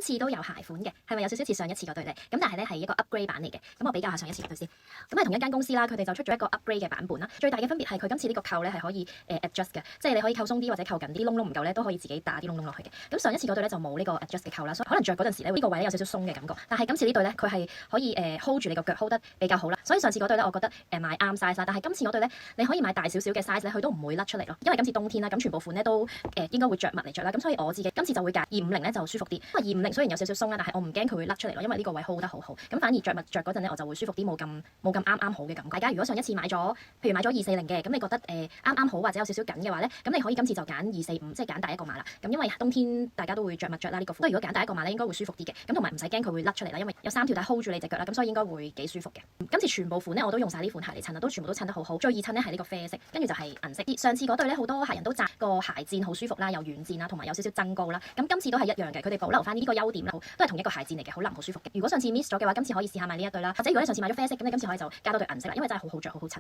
次都有鞋款嘅，係咪有少少似上一次嗰對咧？咁但係咧係一個 upgrade 版嚟嘅。咁我比較下上一次嗰對先。咁係同一間公司啦，佢哋就出咗一個 upgrade 嘅版本啦。最大嘅分別係佢今次呢個扣咧係可以adjust 嘅，即係你可以扣鬆啲或者扣緊啲窿窿唔夠咧都可以自己打啲窿窿落去嘅。咁上一次嗰對咧就冇呢個 adjust 嘅扣啦，所以可能着嗰陣時咧呢個位咧有少少鬆嘅感覺。但係今次呢對咧佢係可以hold 住你個腳 hold 得比較好啦。所以上次嗰對咧我覺得買啱 size 啦，但係今次嗰對咧你可以買大少少嘅 size 咧，佢都唔會甩出嚟咯。因為今次冬天啦，咁全部款咧都應該會着襪嚟着啦。咁所以我自己今次就會揀250咧就舒服啲，因為250雖然有少少鬆啦，但係我唔驚佢會甩出嚟咯，因為呢個位 hold 得好好。咁反而着襪着嗰陣咧我就會舒服啲，冇咁啱好嘅感覺。大家如果上一次買咗，譬如買咗240嘅，咁你覺得啱啱好或者有少少緊嘅話咧，咁你可以今次就揀245，即係揀第一個碼啦。咁因為冬天大家都會着襪着啦呢個款，所以如果揀第一個碼咧應該會舒服啲嘅。咁同埋唔使驚佢會甩出嚟啦，因為有3條帶 hold 住你隻腳啦，咁所以應該會幾舒服嘅。今次全部款咧我都用晒呢款鞋嚟襯啦，都全部都襯得好好。最易襯咧係呢個啡色，跟住就係銀色。上次嗰對咧好多客人都讚個鞋墊好舒服啦，有軟墊啦，同埋有少少增高啦。咁今次都係一樣嘅，佢哋保留翻呢個優點啦，都係同一個鞋墊嚟嘅，好腍好舒服嘅。如果上次 miss 咗嘅話，今次可以試下買呢一對啦，或者如果你上次買咗啡色，咁你今次可以就加多對銀色啦，因為真係好好着，好好襯。